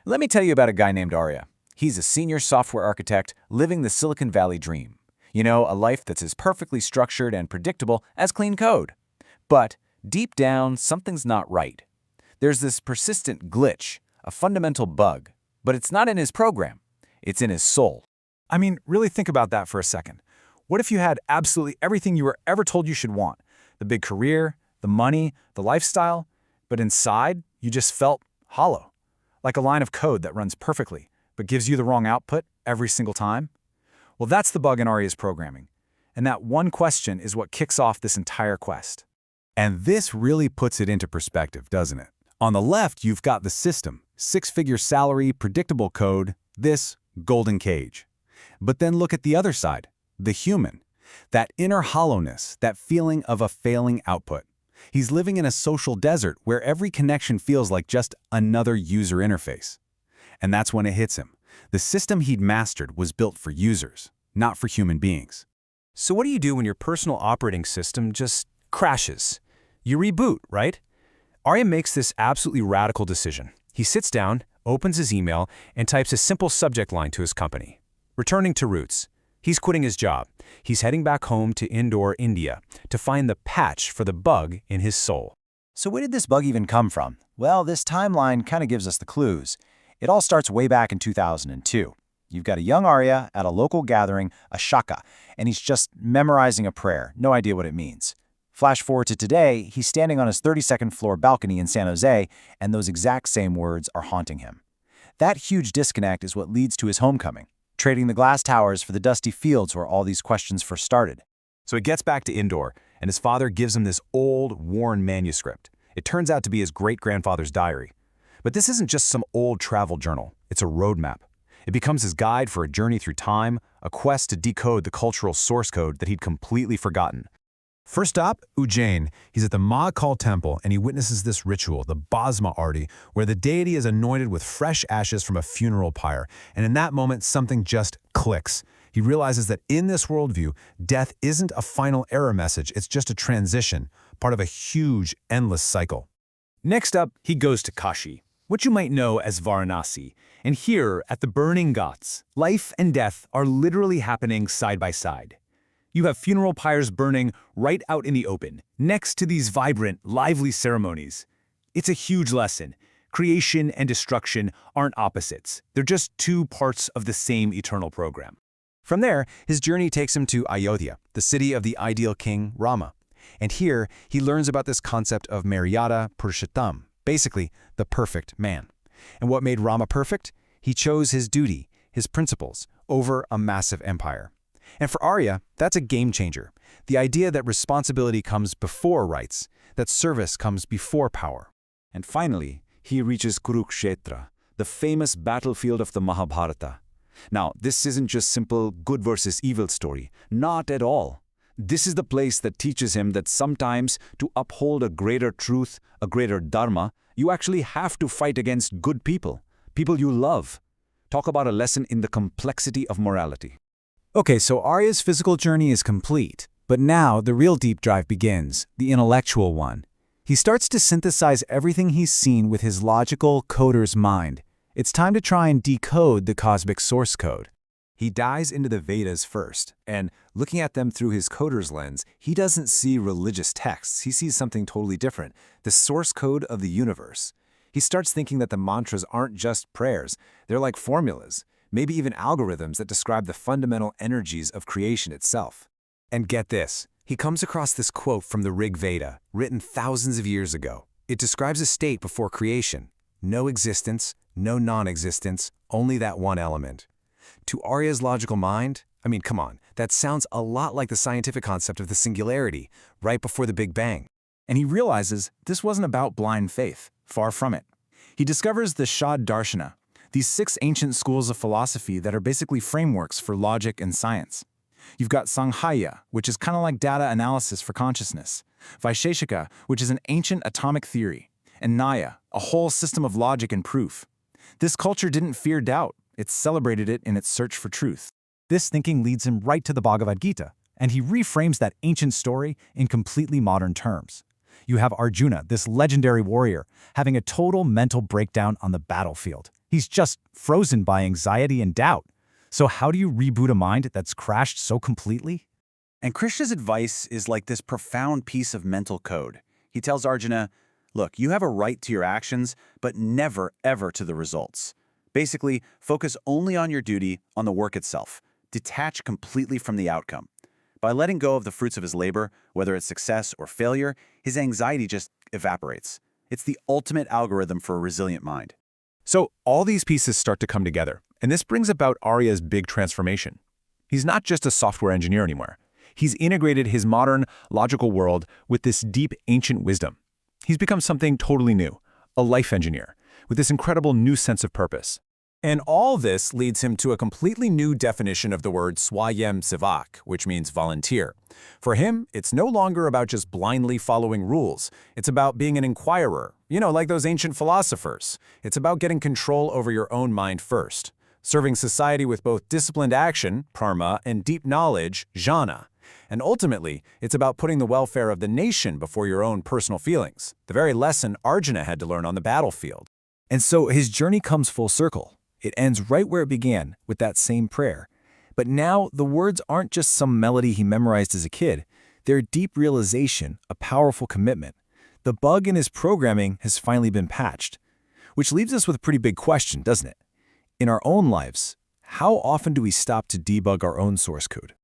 Let me tell you about a guy named Arya. He's a senior software architect living the Silicon Valley dream. You know, a life that's as perfectly structured and predictable as clean code. But deep down, something's not right. There's this persistent glitch, a fundamental bug. But it's not in his program. It's in his soul. I mean, really think about that for a second. What if you had absolutely everything you were ever told you should want? The big career, the money, the lifestyle, but inside, you just felt hollow. Like a line of code that runs perfectly, but gives you the wrong output every single time? Well, that's the bug in Arya's programming. And that one question is what kicks off this entire quest. And this really puts it into perspective, doesn't it? On the left, you've got the system, six-figure salary, predictable code, this golden cage. But then look at the other side, the human. That inner hollowness, that feeling of a failing output. He's living in a social desert where every connection feels like just another user interface. And that's when it hits him. The system he'd mastered was built for users, not for human beings. So what do you do when your personal operating system just crashes? You reboot, right? Arya makes this absolutely radical decision. He sits down, opens his email, and types a simple subject line to his company. Returning to roots. He's quitting his job. He's heading back home to Indore, India, to find the patch for the bug in his soul. So where did this bug even come from? Well, this timeline kind of gives us the clues. It all starts way back in 2002. You've got a young Arya at a local gathering, a shaka, and he's just memorizing a prayer, no idea what it means. Flash forward to today, he's standing on his 32nd floor balcony in San Jose, and those exact same words are haunting him. That huge disconnect is what leads to his homecoming, trading the glass towers for the dusty fields where all these questions first started. So he gets back to Indore, and his father gives him this old, worn manuscript. It turns out to be his great-grandfather's diary. But this isn't just some old travel journal. It's a roadmap. It becomes his guide for a journey through time, a quest to decode the cultural source code that he'd completely forgotten. First stop, Ujjain. He's at the Mahakal temple and he witnesses this ritual, the Bhasma Arti, where the deity is anointed with fresh ashes from a funeral pyre. And in that moment, something just clicks. He realizes that in this worldview, death isn't a final error message, it's just a transition, part of a huge, endless cycle. Next up, he goes to Kashi, what you might know as Varanasi. And here, at the burning Ghats, life and death are literally happening side by side. You have funeral pyres burning right out in the open, next to these vibrant, lively ceremonies. It's a huge lesson. Creation and destruction aren't opposites. They're just two parts of the same eternal program. From there, his journey takes him to Ayodhya, the city of the ideal king, Rama. And here, he learns about this concept of Maryada Purushottam, basically, the perfect man. And what made Rama perfect? He chose his duty, his principles, over a massive empire. And for Arya, that's a game changer. The idea that responsibility comes before rights, that service comes before power. And finally, he reaches Kurukshetra, the famous battlefield of the Mahabharata. Now, this isn't just simple good versus evil story. Not at all. This is the place that teaches him that sometimes to uphold a greater truth, a greater dharma, you actually have to fight against good people, people you love. Talk about a lesson in the complexity of morality. Okay, so Arya's physical journey is complete, but now the real deep dive begins, the intellectual one. He starts to synthesize everything he's seen with his logical coder's mind. It's time to try and decode the cosmic source code. He dives into the Vedas first, and looking at them through his coder's lens, he doesn't see religious texts. He sees something totally different, the source code of the universe. He starts thinking that the mantras aren't just prayers, they're like formulas, maybe even algorithms that describe the fundamental energies of creation itself. And get this, he comes across this quote from the Rig Veda, written thousands of years ago. It describes a state before creation. No existence, no non-existence, only that one element. To Arya's logical mind, I mean, come on, that sounds a lot like the scientific concept of the singularity, right before the Big Bang. And he realizes this wasn't about blind faith, far from it. He discovers the Shad Darshana, these 6 ancient schools of philosophy that are basically frameworks for logic and science. You've got Sankhya, which is kind of like data analysis for consciousness, Vaisheshika, which is an ancient atomic theory, and Nyaya, a whole system of logic and proof. This culture didn't fear doubt, it celebrated it in its search for truth. This thinking leads him right to the Bhagavad Gita, and he reframes that ancient story in completely modern terms. You have Arjuna, this legendary warrior, having a total mental breakdown on the battlefield. He's just frozen by anxiety and doubt. So how do you reboot a mind that's crashed so completely? And Krishna's advice is like this profound piece of mental code. He tells Arjuna, look, you have a right to your actions, but never, ever to the results. Basically, focus only on your duty, on the work itself. Detach completely from the outcome. By letting go of the fruits of his labor, whether it's success or failure, his anxiety just evaporates. It's the ultimate algorithm for a resilient mind. So all these pieces start to come together, and this brings about Arya's big transformation. He's not just a software engineer anymore. He's integrated his modern, logical world with this deep, ancient wisdom. He's become something totally new, a life engineer, with this incredible new sense of purpose. And all this leads him to a completely new definition of the word swayam sevak, which means volunteer. For him, it's no longer about just blindly following rules. It's about being an inquirer, like those ancient philosophers. It's about getting control over your own mind first, serving society with both disciplined action, parma, and deep knowledge, jhana. And ultimately, it's about putting the welfare of the nation before your own personal feelings, the very lesson Arjuna had to learn on the battlefield. And so his journey comes full circle. It ends right where it began, with that same prayer. But now, the words aren't just some melody he memorized as a kid. They're a deep realization, a powerful commitment. The bug in his programming has finally been patched. Which leaves us with a pretty big question, doesn't it? In our own lives, how often do we stop to debug our own source code?